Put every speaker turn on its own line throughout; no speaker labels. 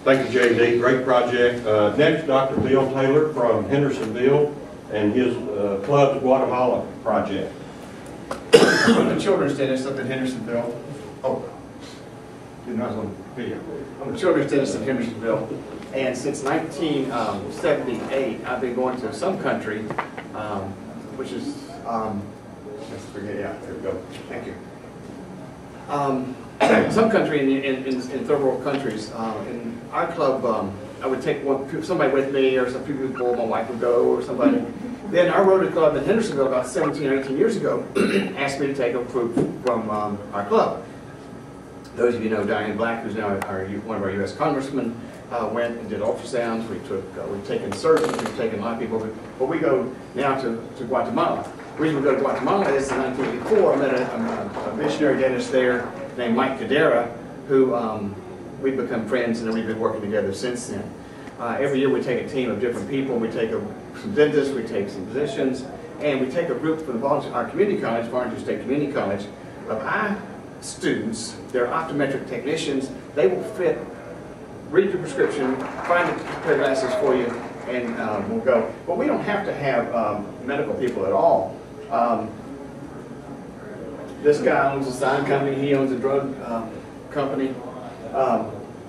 Thank you, JD. Great project. Next, Dr. Bill Taylor from Hendersonville and his Club Guatemala project.
I'm the children's dentist up in Hendersonville. Oh, didn't know I was on video. I'm the children's dentist in Hendersonville, and since 1978, I've been going to some country, which is, let's forget, yeah, there we go. Thank you. Some country in third world countries. In our club, I would take somebody with me, or some people, my wife would go, or somebody. Then our Rotary Club in Hendersonville about 17 or 18 years ago asked me to take a group from our club. Those of you know Diane Black, who's now one of our U.S. congressmen, went and did ultrasounds. We've taken surgeons, we've taken a lot of people, but we go now to Guatemala. The reason we go to Guatemala is in 1984, I met a missionary dentist there named Mike Cadera, who we've become friends, and we've been working together since then. Every year we take a team of different people. We take some dentists, we take some physicians, and we take a group from our community college, Volunteer State Community College, of our students. They're optometric technicians. They will read your prescription, find the pair of glasses for you, and we'll go. But we don't have to have medical people at all. This guy owns a sign company. He owns a drug company.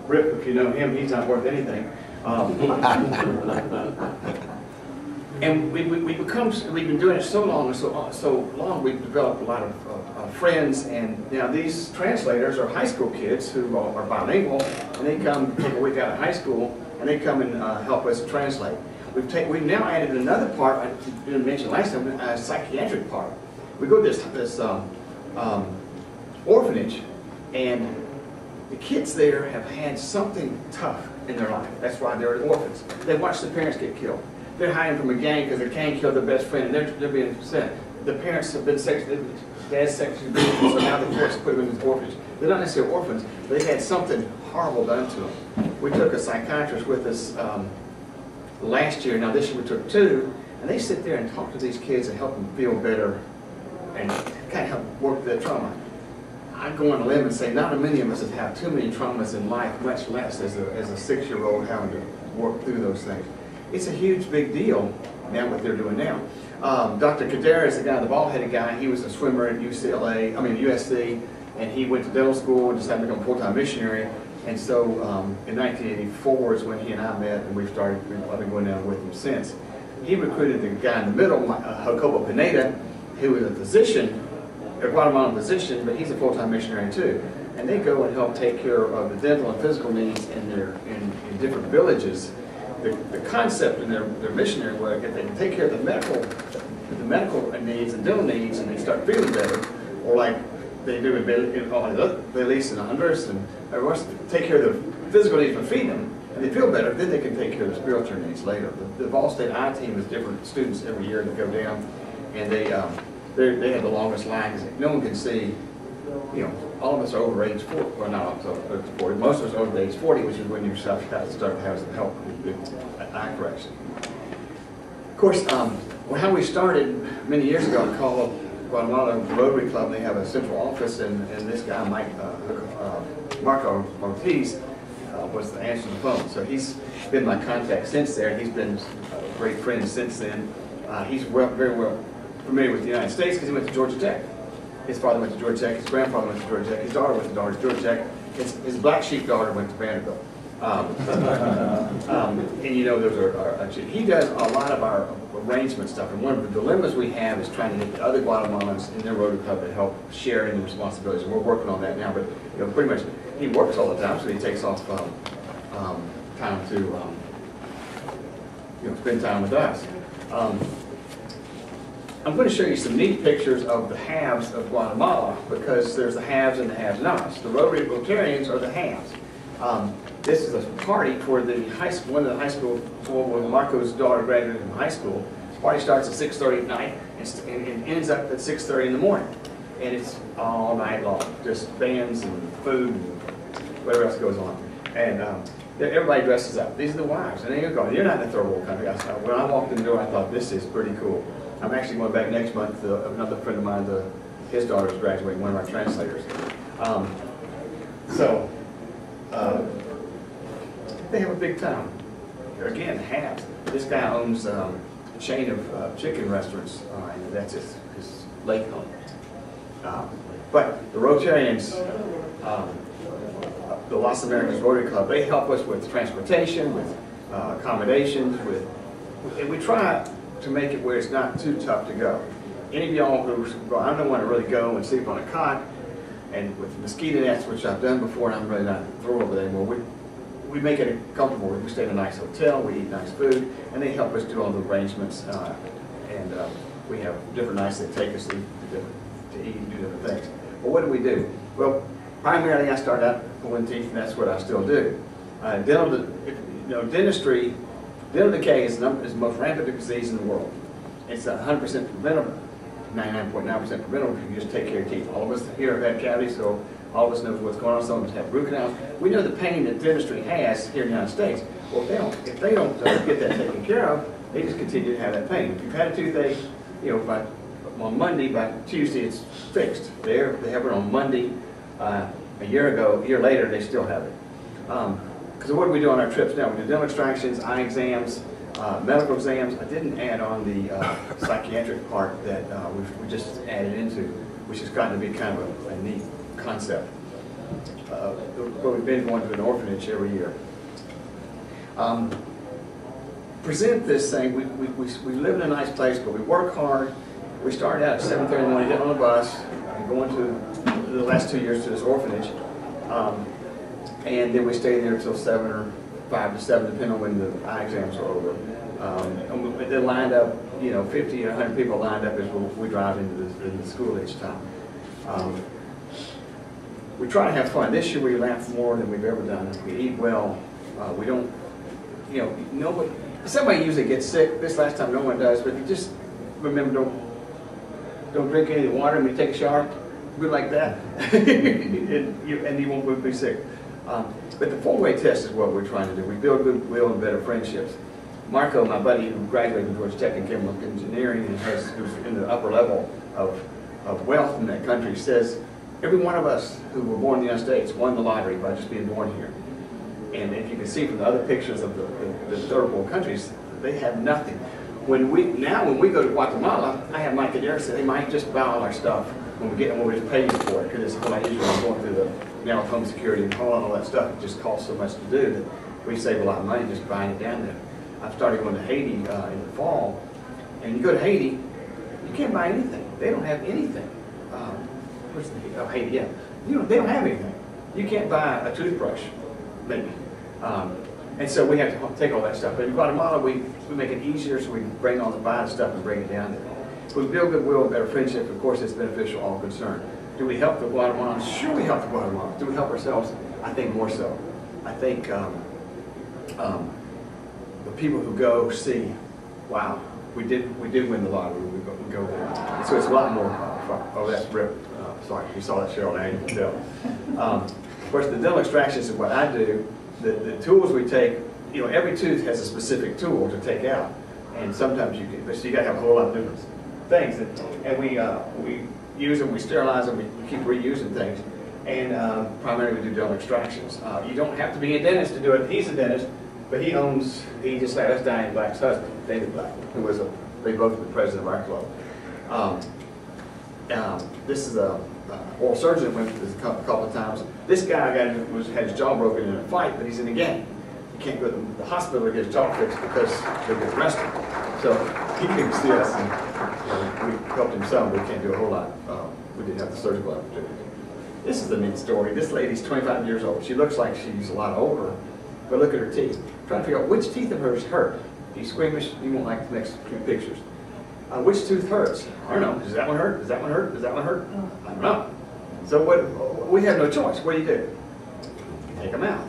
Rip, if you know him, he's not worth anything. And we've been doing it so long, we've developed a lot of friends, and now these translators are high school kids who are bilingual, and they come take a week out of high school, and they come and help us translate. We've now added another part, I didn't mention last time, a psychiatric part. We go to this orphanage, and the kids there have had something tough in their life. That's why they're orphans. They watch the parents get killed. They're hiding from a gang because the gang killed their best friend, and they're being sent. The parents have been dad's sexually abused, so now the parents put them in this orphanage. They're not necessarily orphans, but they've had something horrible done to them. We took a psychiatrist with us last year. Now this year we took two, and they sit there and talk to these kids and help them feel better and kind of help work through that trauma. I go on a limb and say not many of us have had too many traumas in life, much less as a 6-year-old having to work through those things. It's a huge, big deal now what they're doing now. Dr. Cadera is the guy, the bald-headed guy. He was a swimmer at USC, and he went to dental school and decided to become a full-time missionary. And so in 1984 is when he and I met, and I've been going down with him since. He recruited the guy in the middle, Jacobo Pineda, who was a physician, a Guatemalan physician, but he's a full-time missionary too. And they go and help take care of the dental and physical needs in different villages. The concept in their missionary work is they can take care of the medical needs and dental needs, and they start feeling better, or like they do in Belize and Honduras, and everyone take care of the physical needs and feed them, and they feel better. Then they can take care of the spiritual needs later. The Vol State I team is different students every year that go down, and they have the longest line because no one can see. You know, all of us are over age 40, well not all of us over 40, most of us are over age 40, which is when you start having some help with eye correction. Of course, how we started many years ago, we called Guatemala Rotary Club, and they have a central office, and this guy, Marco Ortiz, was the answer to the phone. So he's been my contact since there. He's been a great friend since then. He's very well familiar with the United States because he went to Georgia Tech. His father went to Georgia Tech, his grandfather went to Georgia Tech, his daughter went to Georgia Tech, his black sheep daughter went to Vanderbilt. And you know, those are he does a lot of our arrangement stuff, and one of the dilemmas we have is trying to get the other Guatemalans in their Rotary Club to help share in the responsibilities, and we're working on that now, but you know, pretty much he works all the time, so he takes off time to spend time with us. I'm going to show you some neat pictures of the haves of Guatemala, because there's the haves and the have-nots. The Rotarians are the haves. This is a party toward one of the high school, when Marco's daughter graduated from high school. The party starts at 6:30 at night and ends up at 6:30 in the morning. And it's all night long, just bands and food and whatever else goes on. And everybody dresses up. These are the wives. And then you're going, you're not in a third world country. When I walked in the door, I thought, this is pretty cool. I'm actually going back next month. Another friend of mine, his daughter is graduating, one of our translators. They have a big town. Again, half. This guy owns a chain of chicken restaurants, and that's his lake home. But the Rotarians, the Los Americas Rotary Club, they help us with transportation, with accommodations, and we try to make it where it's not too tough to go. Any of y'all who go, I don't want to really go and sleep on a cot, and with mosquito nets, which I've done before, and I'm really not thrilled with it anymore. We make it comfortable. We stay in a nice hotel, we eat nice food, and they help us do all the arrangements. And we have different nights that take us to eat and do different things. But what do? Well, primarily I started out pulling teeth, and that's what I still do. Dentistry, dental decay is the most rampant disease in the world. It's 100% preventable, 99.9% preventable if you just take care of your teeth. All of us here have had cavities, so all of us know what's going on. Some of us have root canals. We know the pain that dentistry has here in the United States. Well, if they don't get that taken care of, they just continue to have that pain. If you've had a toothache, on Monday, by Tuesday it's fixed. They have it on Monday. A year later, they still have it. Because what do we do on our trips now? We do dental extractions, eye exams, medical exams. I didn't add on the psychiatric part that we just added into, which has gotten to be kind of a neat concept. But we've been going to an orphanage every year. Present this thing. We live in a nice place, but we work hard. We started out at 7:30 in the morning, getting on the bus, and going to the last 2 years to this orphanage. And then we stayed there until 7 or 5 to 7, depending on when the eye exams are over. And they lined up, 50 or 100 people lined up as we drive into the school each time. We try to have fun. This year we laugh more than we've ever done. We eat well. We don't, nobody, somebody usually gets sick. This last time no one does, but you just remember, don't drink any of the water when you take a shower. Be like that, and you won't be sick. But the four-way test is what we're trying to do. We build goodwill and better friendships. Marco, my buddy who graduated from Georgia Tech in chemical engineering and who's in the upper level of wealth in that country, says every one of us who were born in the United States won the lottery by just being born here. And if you can see from the other pictures of the third world countries, they have nothing. When we go to Guatemala, I have Mike Adair say they might just buy all our stuff when we just pay you for it, because it's what I usually going through the mail home security and all that stuff. It just costs so much to do that we save a lot of money just buying it down there. I've started going to Haiti in the fall, and you go to Haiti, you can't buy anything. They don't have anything. Haiti, yeah. They don't have anything. You can't buy a toothbrush, maybe. And so we have to take all that stuff. But in Guatemala, we make it easier, so we buy the stuff and bring it down there. We build goodwill and better friendship. Of course, it's beneficial all concerned. Do we help the Guatemalans? Sure, we help the Guatemalans. Do we help ourselves? I think more so. I think the people who go see, wow, we did win the lottery. We go there. So it's a lot more. Oh, that's Rip. Sorry, you saw that, Cheryl. Now you can tell. Of course, the dental extractions is what I do. The tools we take, every tooth has a specific tool to take out, and sometimes you can, but you got to have a whole lot of different things, and we use them, we sterilize them, we keep reusing things, and primarily we do dental extractions. You don't have to be a dentist to do it. He's a dentist, but he just let us Diane Black's husband, David Black, who was they both were the president of our club. This is a oral surgeon that went through this a couple of times. This guy had his jaw broken in a fight, but he's in a gang. He can't go to the hospital to get his jaw fixed because he'll get arrested. So he came to see us, and we helped him some, but we can't do a whole lot. We didn't have the surgical opportunity. This is a neat story. This lady's 25 years old. She looks like she's a lot older, but look at her teeth. I'm trying to figure out which teeth of hers hurt. If you're squeamish, you won't like the next few pictures. Which tooth hurts? I don't know. Does that one hurt? Does that one hurt? Does that one hurt? I don't know. So we have no choice. What do? You take them out.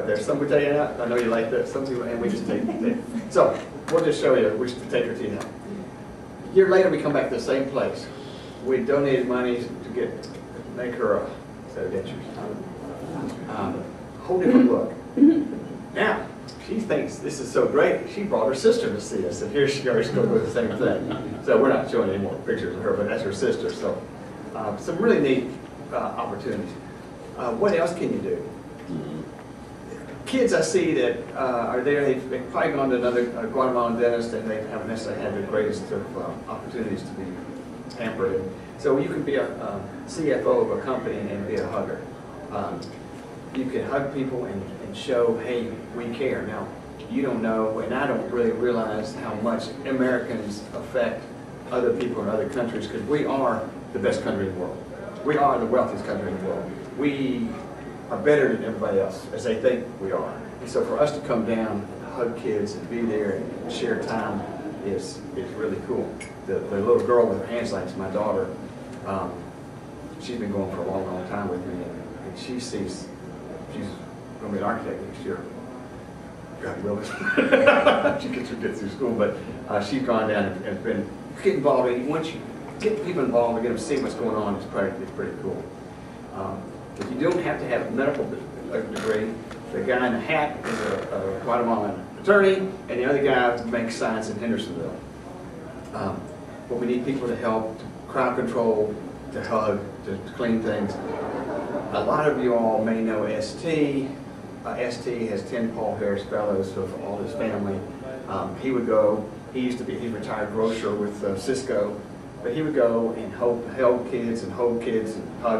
There's some we take out. I know you like that. Some people, and we just take them. So we'll just show you which to take her teeth out. A year later, we come back to the same place. We donated money to make her a set of dentures. Whole different look. Now, she thinks this is so great, she brought her sister to see us, and here she goes going to do the same thing. So we're not showing any more pictures of her, but that's her sister. So some really neat opportunities. What else can you do? kids I see that are there, they've probably gone to another Guatemalan dentist, and they haven't necessarily had the greatest of opportunities to be pampered. So you can be a CFO of a company and be a hugger. You can hug people and show, hey, we care. Now, you don't know, and I don't really realize how much Americans affect other people in other countries, because we are the best country in the world. We are the wealthiest country in the world. We are better than everybody else, as they think we are. And so for us to come down, hug kids, and be there and share time is really cool. The little girl with her hands like my daughter, she's been going for a long, long time with me, and she sees she's going to be an architect next year. God willing. She gets her kids through school, but she's gone down and been get involved. And once you get people involved and get them to see what's going on, it's pretty cool. But you don't have to have a medical degree. The guy in the hat is a Guatemalan attorney, and the other guy makes signs in Hendersonville. But we need people to help, to crowd control, to hug, to clean things. A lot of you all may know ST. ST has 10 Paul Harris Fellows of all his family. He would go, he's a retired grocer with Cisco, but he would go and hold kids and hug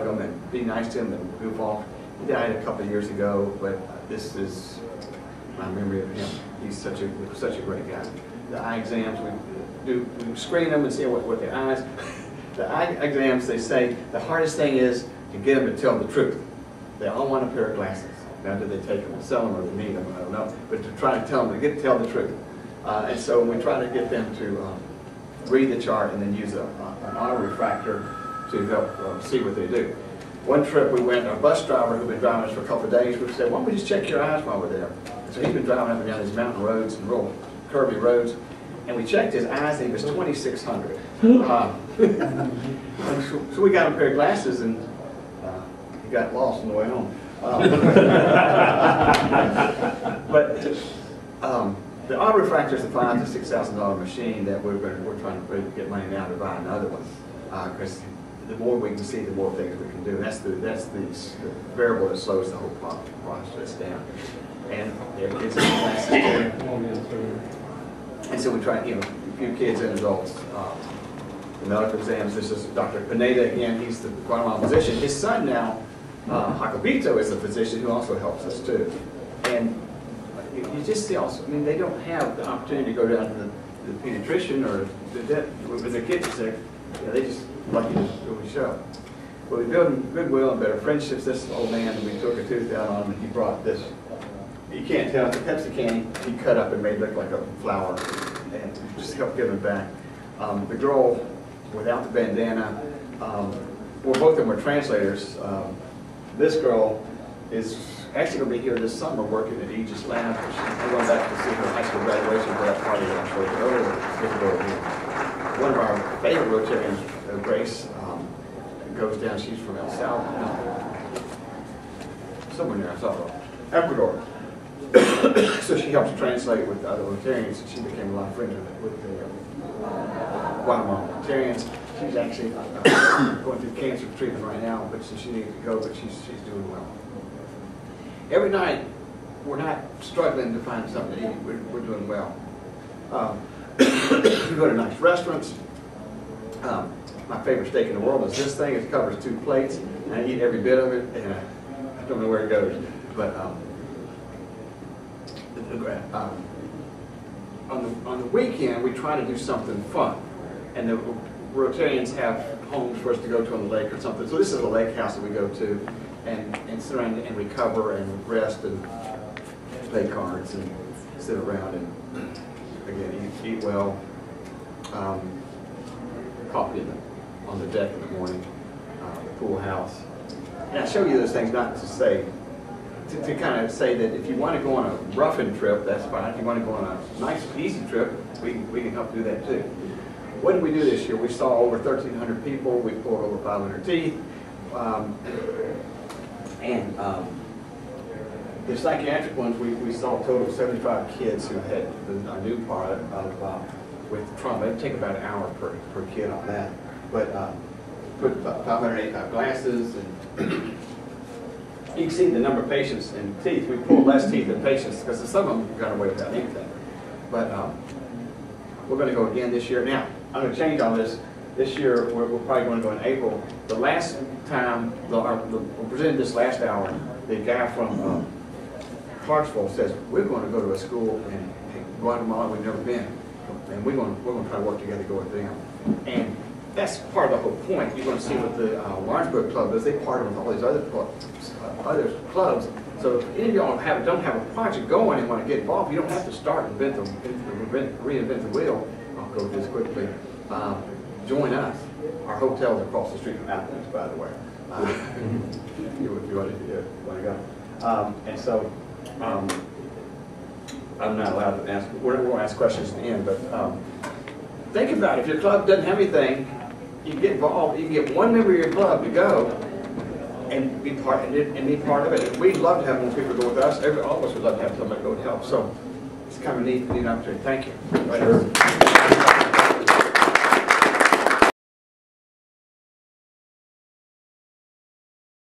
them and be nice to them and goof off. He died a couple of years ago, but this is my memory of him. He's such a great guy. The eye exams, we screen them and see what their eyes. The eye exams, they say the hardest thing is to get them to tell the truth. They all want a pair of glasses. Now, do they take them and sell them, or they need them? I don't know. But to try to tell them, to tell the truth. And so we try to get them to read the chart and then use an auto refractor to help see what they do. One trip we went, our bus driver who'd been driving us for a couple of days, we said, why don't we just check your eyes while we're there? So he'd been driving up and down these mountain roads and real curvy roads, and we checked his eyes and he was 2,600. So we got him a pair of glasses, and he got lost on the way home. But the auto refractor is a $5,000 to $6,000 machine that we're trying to get money now to buy another one, because the more we can see, the more things we can do. That's the variable that slows the whole process down. And there are kids in the classes there. And so we try, a few kids and adults. The medical exams. This is Dr. Pineda again. He's the Guatemalan physician. His son now, Jacobito, is a physician who also helps us too. And you just see also, I mean, they don't have the opportunity to go down to the pediatrician or when their kids are sick. They just lucky to do a show. But we build goodwill and better friendships. This old man, we took a tooth out on him, and he brought this. You can't tell, it's a Pepsi can he cut up and made look like a flower, and just helped give him back. The girl without the bandana, well, both of them were translators. This girl is actually going to be here this summer working at Aegis Lab. She's going back to see her high school graduation for that party that I showed you earlier. One of our favorite Rotarians, Grace, goes down. She's from El Salvador, somewhere near El Salvador, Ecuador. So she helps translate with other Rotarians, and she became a lot of friends with the Guatemalan Rotarians. She's actually going through cancer treatment right now, but she needs to go, but she's doing well. Every night, we're not struggling to find something to eat. We're doing well. We go to nice restaurants. My favorite steak in the world is this thing. It covers 2 plates, and I eat every bit of it, and I don't know where it goes. But on the weekend, we try to do something fun, and the Rotarians have homes for us to go to on the lake or something. So this is a lake house that we go to, and sit around and recover and rest and play cards and sit around and again eat well. Coffee on the deck in the morning, pool house. And I show you those things not to say, to kind of say that if you want to go on a roughing trip, that's fine. If you want to go on a nice, easy trip, we can help do that too. What did we do this year? We saw over 1,300 people. We pulled over 500 teeth. And the psychiatric ones, we saw a total of 75 kids who had a new part with trauma. It'd take about an hour per kid on that. But put 585 glasses and You can see the number of patients and teeth. We pull less teeth than patients because some of them got away without anything. But we're going to go again this year. Now, I'm going to change all this. This year, we're probably going to go in April. The last time, we presented this last hour, the guy from Clarksville says, we're going to go to a school in Guatemala we've never been. And we're going to try to work together to go with them. And that's part of the whole point. You're going to see what the Warrensburg Club does. They partner with all these other clubs. So if any of y'all don't have a project going and want to get involved, you don't have to start and reinvent the wheel. I'll go this quickly. Join us. Our hotel's across the street from Athens, by the way. If you want to go. And so I'm not allowed to ask. We're going to ask questions at the end, but think about it. If your club doesn't have anything, you get involved. You can get one member of your club to go and be part of it. And we'd love to have more people go with us. All of us would love to have somebody go and help. So it's kind of a neat opportunity. Thank you.
Sure.